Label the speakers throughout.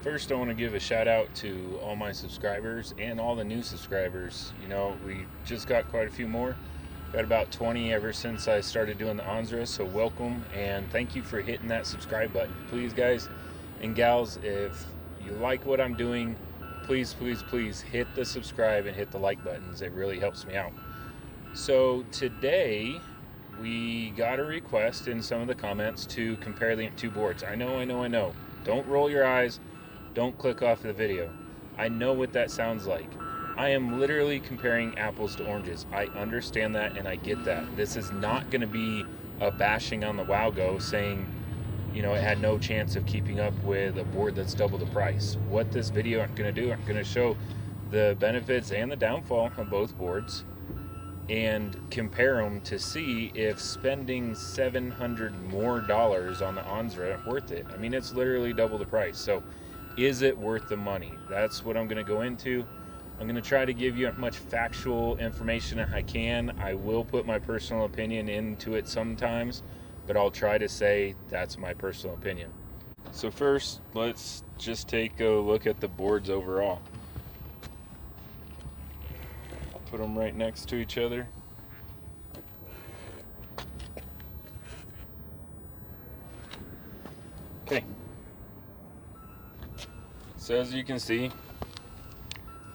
Speaker 1: First, I want to give a shout out to all my subscribers and all the new subscribers. You know, we just got quite a few more. Got about 20 ever since I started doing the Onsra, so welcome and thank you for hitting that subscribe button. Please, guys and gals, if you like what I'm doing, please, please, please hit the subscribe and hit the like buttons. It really helps me out. So today, we got a request in some of the comments to compare the two boards. I know. Don't roll your eyes. Don't click off the video. I know what that sounds like. I am literally comparing apples to oranges. I understand that and I get that. This is not going to be a bashing on the Wowgo saying, you know, it had no chance of keeping up with a board that's double the price. What this video I'm going to do, I'm going to show the benefits and the downfall of both boards and compare them to see if spending $700 more on the Onsra worth it. I mean, it's literally double the price. So is it worth the money? That's what I'm going to go into. I'm going to try to give you as much factual information as I can. I will put my personal opinion into it sometimes, but I'll try to say that's my personal opinion. So first, let's just take a look at the boards overall. Put them right next to each other. Okay. So as you can see,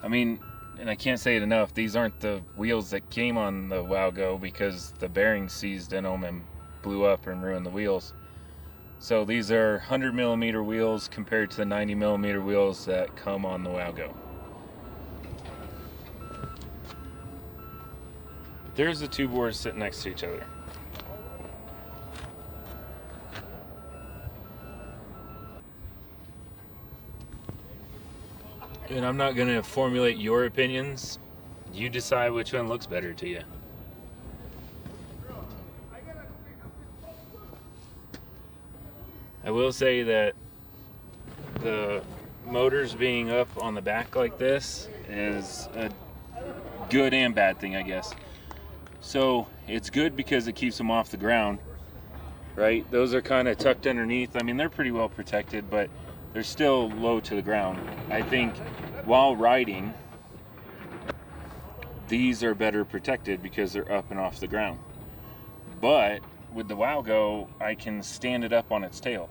Speaker 1: I mean, and I can't say it enough, these aren't the wheels that came on the Wowgo because the bearings seized in them and blew up and ruined the wheels. So these are 100mm wheels compared to the 90mm wheels that come on the Wowgo. There's the two boards sitting next to each other. And I'm not going to formulate your opinions. You decide which one looks better to you. I will say that the motors being up on the back like this is a good and bad thing, I guess. So it's good because it keeps them off the ground, right? Those are kind of tucked underneath. I mean, they're pretty well protected, but they're still low to the ground. I think while riding, these are better protected because they're up and off the ground. But with the Wowgo, I can stand it up on its tail.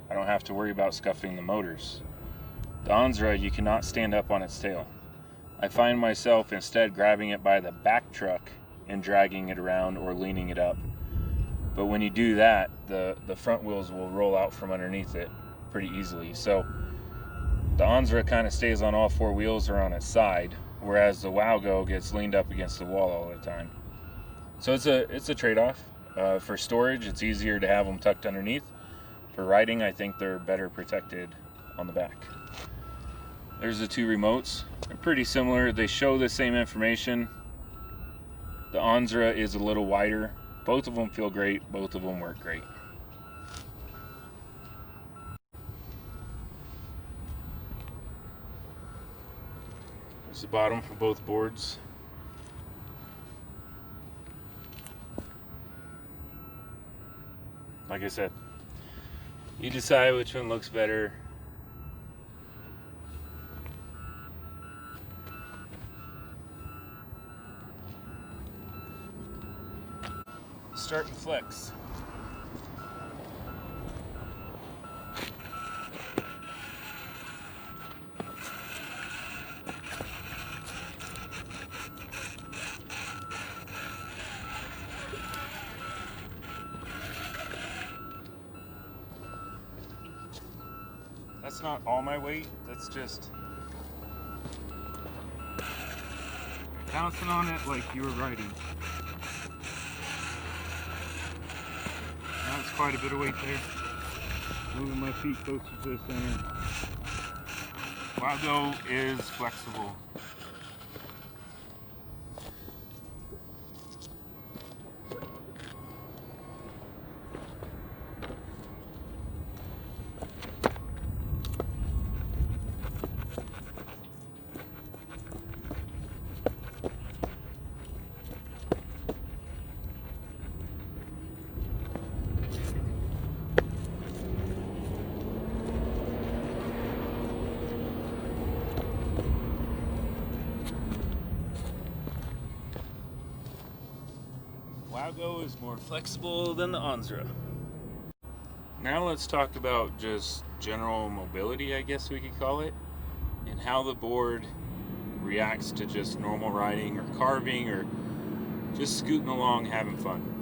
Speaker 1: I don't have to worry about scuffing the motors. The Onsra, you cannot stand up on its tail. I find myself instead grabbing it by the back truck and dragging it around or leaning it up. But when you do that, the front wheels will roll out from underneath it pretty easily. So the Onsra kind of stays on all four wheels or on its side, whereas the Wowgo gets leaned up against the wall all the time. So it's a trade-off. For storage, it's easier to have them tucked underneath. For riding, I think they're better protected on the back. There's the two remotes. They're pretty similar. They show the same information. The Onsra is a little wider. Both of them feel great. Both of them work great. There's the bottom for both boards. Like I said, you decide which one looks better. Start and flex. That's not all my weight, that's just bouncing on it like you were riding. That's quite a bit of weight there. Moving my feet closer to the center. Wowgo is flexible. Wowgo is more flexible than the Onsra. Now let's talk about just general mobility, I guess we could call it, and how the board reacts to just normal riding or carving or just scooting along having fun.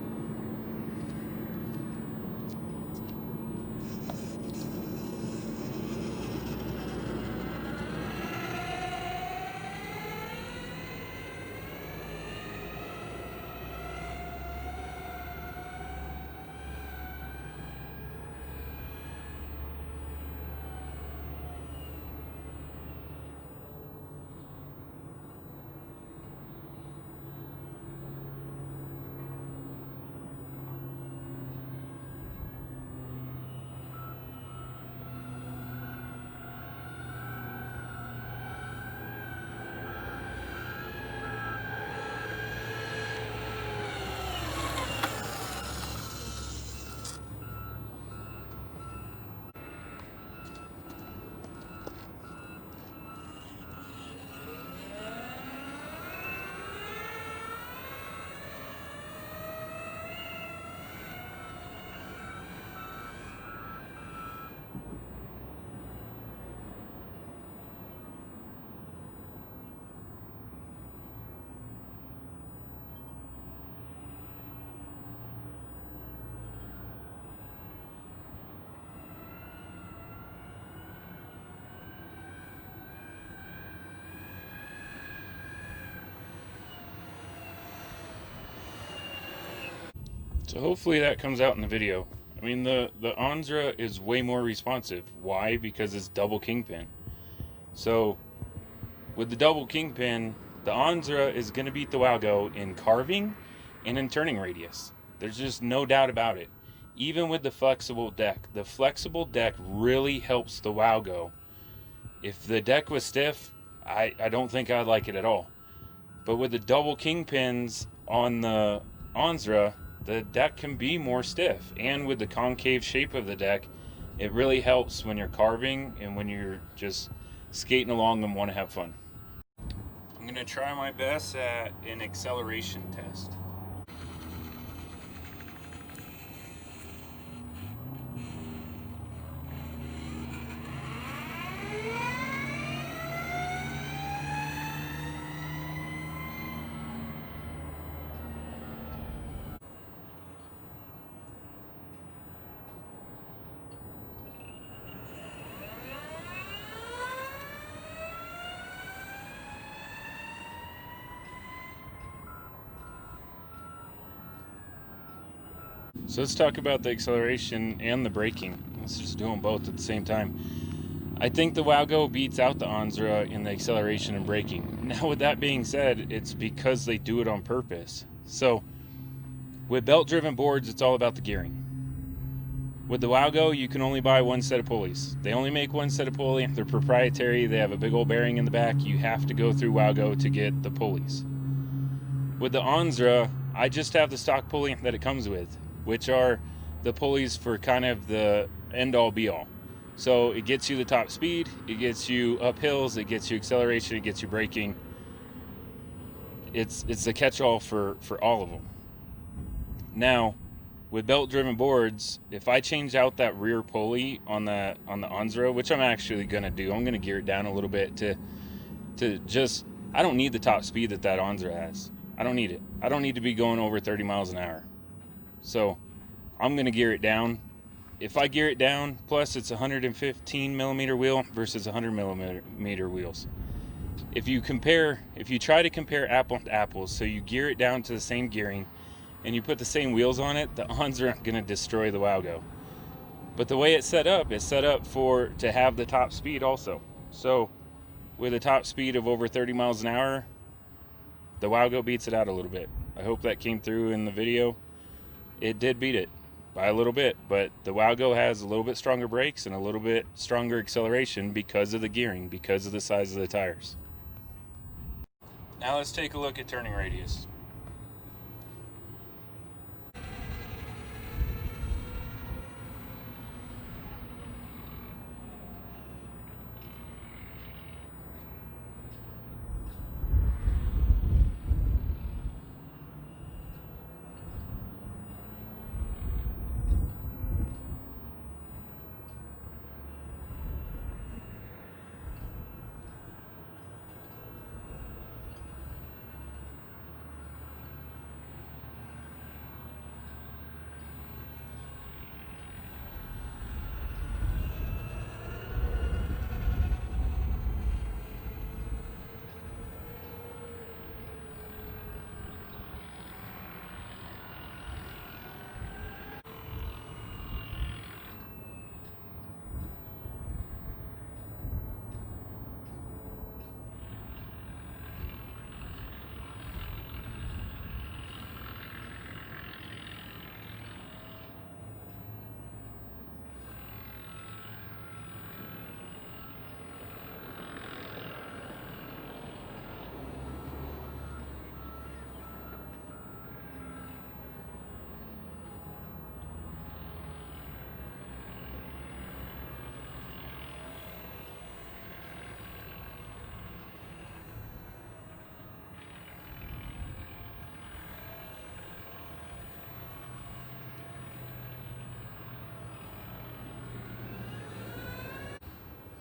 Speaker 1: So hopefully that comes out in the video. I mean, the Onsra is way more responsive. Why? Because it's double kingpin. So with the double kingpin, the Onsra is going to beat the Wowgo in carving and in turning radius. There's just no doubt about it. Even with the flexible deck really helps the Wowgo. If the deck was stiff, I don't think I'd like it at all. But with the double kingpins on the Onsra, the deck can be more stiff. And with the concave shape of the deck, it really helps when you're carving and when you're just skating along and want to have fun. I'm going to try my best at an acceleration test. So let's talk about the acceleration and the braking. Let's just do them both at the same time. I think the Wowgo beats out the Onsra in the acceleration and braking. Now with that being said, it's because they do it on purpose. So with belt-driven boards, it's all about the gearing. With the Wowgo, you can only buy one set of pulleys. They only make one set of pulley. They're proprietary. They have a big old bearing in the back. You have to go through Wowgo to get the pulleys. With the Onsra, I just have the stock pulley that it comes with, which are the pulleys for kind of the end-all be-all. So it gets you the top speed, it gets you up hills, it gets you acceleration, it gets you braking. It's the catch-all for all of them. Now, with belt-driven boards, if I change out that rear pulley on the Onsra, which I'm actually gonna do, I'm gonna gear it down a little bit to just, I don't need the top speed that Onsra has. I don't need it. I don't need to be going over 30 miles an hour. So I'm going to gear it down. If I gear it down, plus it's 115 millimeter wheel versus 100 millimeter wheels. If you try to compare apple to apples, so you gear it down to the same gearing and you put the same wheels on it, the Onsra are going to destroy the Wowgo. But the way it's set up to have the top speed also. So with a top speed of over 30 miles an hour, the Wowgo beats it out a little bit. I hope that came through in the video. It did beat it by a little bit, but the Wowgo has a little bit stronger brakes and a little bit stronger acceleration because of the gearing, because of the size of the tires. Now let's take a look at turning radius.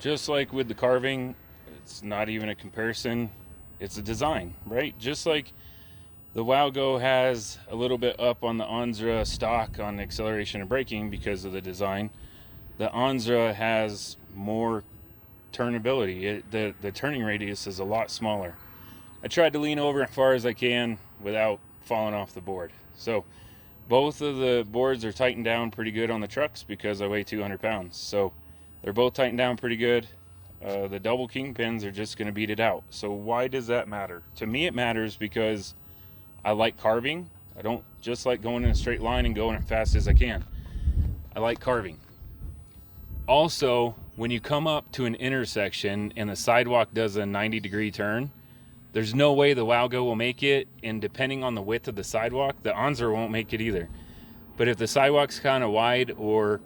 Speaker 1: just like with the carving, it's not even a comparison. It's a design, right? Just like the Wowgo has a little bit up on the Onsra stock on acceleration and braking because of the design. The Onsra has more turnability. The turning radius is a lot smaller. I tried to lean over as far as I can without falling off the board. So both of the boards are tightened down pretty good on the trucks because I weigh 200 pounds. So they're both tightened down pretty good. The double kingpins are just going to beat it out. So why does that matter? To me, it matters because I like carving. I don't just like going in a straight line and going as fast as I can. I like carving. Also, when you come up to an intersection and the sidewalk does a 90-degree turn, there's no way the Wowgo will make it, and depending on the width of the sidewalk, the Onsra won't make it either. But if the sidewalk's kind of wide or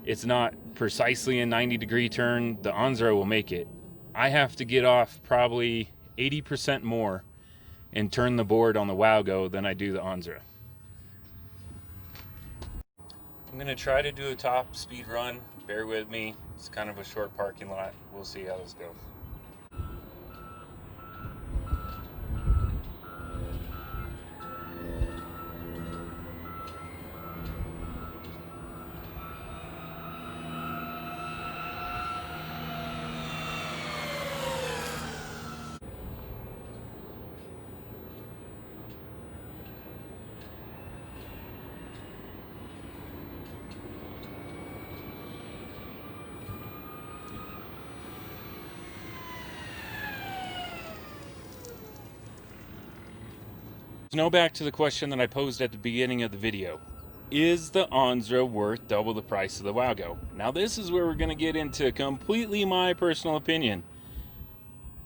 Speaker 1: it's not precisely a 90-degree turn, the Onsra will make it. I have to get off probably 80% more and turn the board on the Wowgo than I do the Onsra. I'm going to try to do a top speed run. Bear with me. It's kind of a short parking lot. We'll see how this goes. Now back to the question that I posed at the beginning of the video. Is the Onsra worth double the price of the Wowgo? Now this is where we're going to get into completely my personal opinion.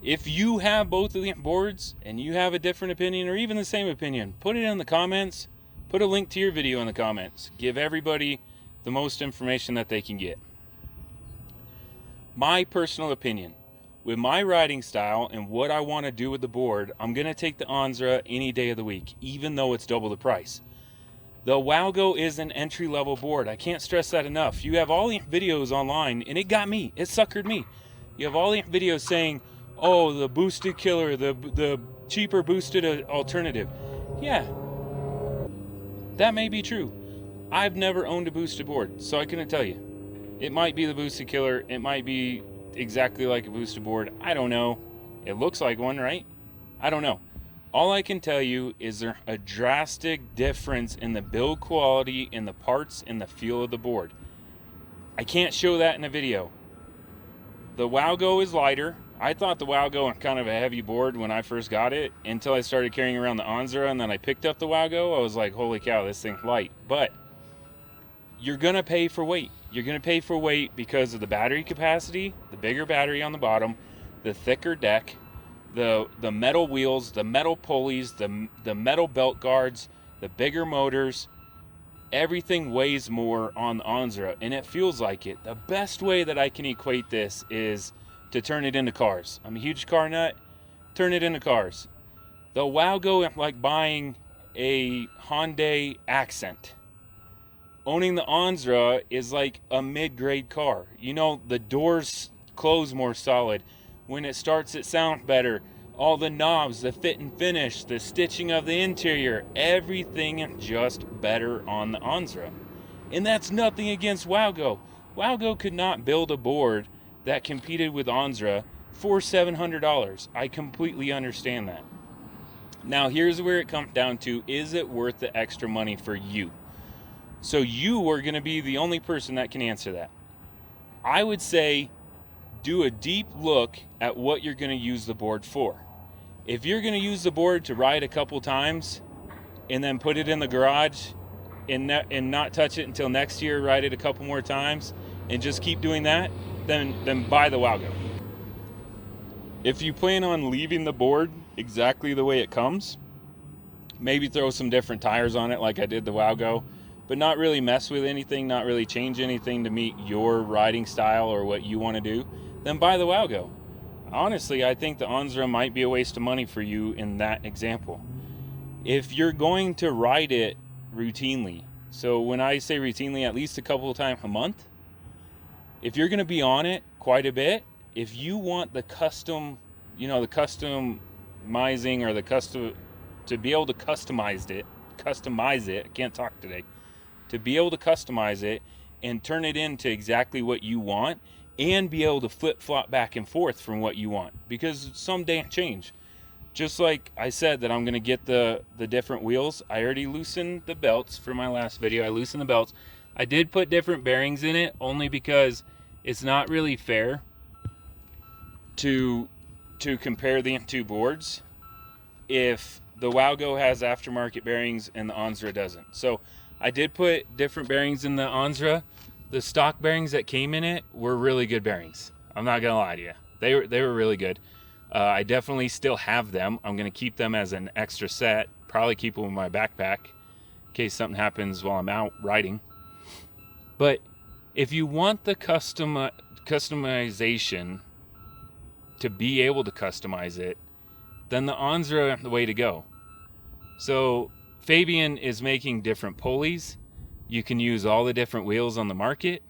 Speaker 1: If you have both of the boards and you have a different opinion or even the same opinion, put it in the comments. Put a link to your video in the comments. Give everybody the most information that they can get. My personal opinion. With my riding style and what I want to do with the board, I'm going to take the Onsra any day of the week, even though it's double the price. The Wowgo is an entry-level board. I can't stress that enough. You have all the videos online, and it got me. It suckered me. You have all the videos saying, oh, the boosted killer, the cheaper boosted alternative. Yeah, that may be true. I've never owned a boosted board, so I couldn't tell you. It might be the boosted killer. It might be exactly like a boosted board. I don't know. It looks like one, right? I don't know. All I can tell you is there's a drastic difference in the build quality, in the parts, and the feel of the board. I can't show that in a video. The Wowgo is lighter. I thought the Wowgo was kind of a heavy board when I first got it until I started carrying around the Onsra, and then I picked up the Wowgo. I was like, holy cow, this thing's light. But you're going to pay for weight. You're going to pay for weight because of the battery capacity, the bigger battery on the bottom, the thicker deck, the metal wheels, the metal pulleys, the metal belt guards, the bigger motors. Everything weighs more on the Onsra, and it feels like it. The best way that I can equate this is to turn it into cars. I'm a huge car nut. Turn it into cars. The Wowgo, like buying a Hyundai Accent. Owning the Onsra is like a mid-grade car. You know, the doors close more solid. When it starts, it sounds better. All the knobs, the fit and finish, the stitching of the interior, everything just better on the Onsra. And that's nothing against Wowgo. Wowgo could not build a board that competed with Onsra for $700. I completely understand that. Now, here's where it comes down to, is it worth the extra money for you? So you are going to be the only person that can answer that. I would say do a deep look at what you're going to use the board for. If you're going to use the board to ride a couple times and then put it in the garage and not touch it until next year, ride it a couple more times and just keep doing that, then buy the Wowgo. If you plan on leaving the board exactly the way it comes, maybe throw some different tires on it like I did the Wowgo, but not really mess with anything, not really change anything to meet your riding style or what you want to do, then buy the Wowgo. Honestly, I think the Onsra might be a waste of money for you in that example. If you're going to ride it routinely, so when I say routinely, at least a couple of times a month, if you're going to be on it quite a bit, if you want the custom, the customizing, or the custom, to be able to customize it, I can't talk today, to be able to customize it and turn it into exactly what you want, and be able to flip-flop back and forth from what you want, because some damn change. Just like I said that I'm going to get the different wheels. I already loosened the belts for my last video. I loosened the belts. I did put different bearings in it, only because it's not really fair to compare the two boards if the Wowgo has aftermarket bearings and the Onsra doesn't. So I did put different bearings in the Onsra. The stock bearings that came in it were really good bearings. I'm not gonna lie to you. They were really good. I definitely still have them. I'm gonna keep them as an extra set. Probably keep them in my backpack in case something happens while I'm out riding. But if you want the customization to be able to customize it, then the Onsra the way to go. So Fabian is making different pulleys. You can use all the different wheels on the market.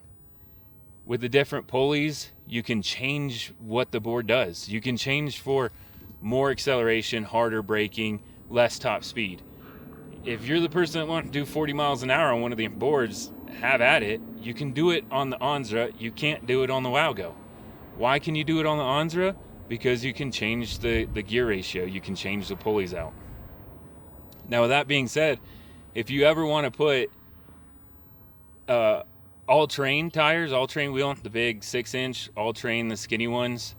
Speaker 1: With the different pulleys, you can change what the board does. You can change for more acceleration, harder braking, less top speed. If you're the person that wants to do 40 miles an hour on one of the boards, have at it. You can do it on the Onsra. You can't do it on the Wowgo. Why can you do it on the Onsra? Because you can change the gear ratio. You can change the pulleys out. Now, with that being said, if you ever want to put all-terrain tires, all-terrain wheel, the big 6-inch, all-terrain, the skinny ones,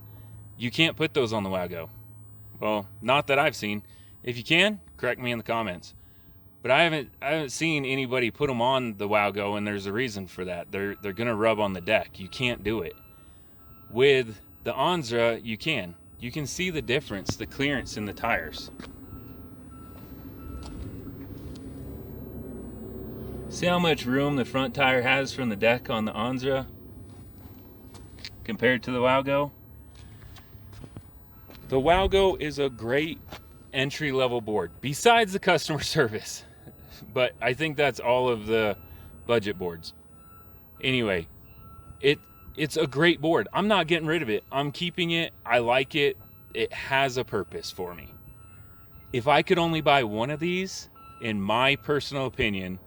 Speaker 1: you can't put those on the Wowgo. Well, not that I've seen. If you can, correct me in the comments. But I haven't seen anybody put them on the Wowgo, and there's a reason for that. They're gonna rub on the deck. You can't do it. With the Onsra, you can. You can see the difference, the clearance in the tires. See how much room the front tire has from the deck on the Onsra compared to the Wowgo? The Wowgo is a great entry-level board, besides the customer service. But I think that's all of the budget boards. Anyway, it's a great board. I'm not getting rid of it. I'm keeping it. I like it. It has a purpose for me. If I could only buy one of these, in my personal opinion,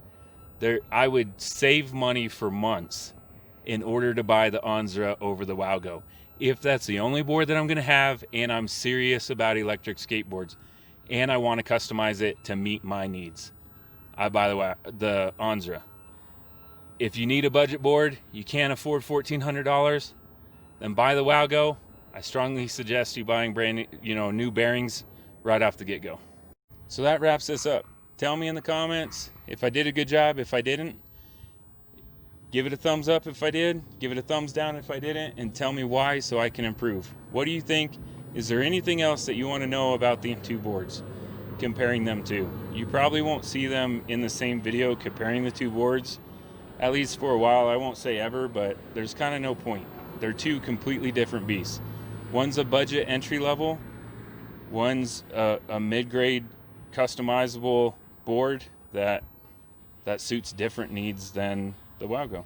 Speaker 1: I would save money for months in order to buy the Onsra over the Wowgo. If that's the only board that I'm going to have, and I'm serious about electric skateboards, and I want to customize it to meet my needs, I buy the Onsra. If you need a budget board, you can't afford $1,400, then buy the Wowgo. I strongly suggest you buying new bearings right off the get-go. So that wraps this up. Tell me in the comments if I did a good job. If I didn't, give it a thumbs up if I did. Give it a thumbs down if I didn't. And tell me why so I can improve. What do you think? Is there anything else that you want to know about the two boards? Comparing them to. You probably won't see them in the same video comparing the two boards, at least for a while. I won't say ever, but there's kind of no point. They're two completely different beasts. One's a budget entry level. One's a mid-grade customizable board that suits different needs than the Wowgo.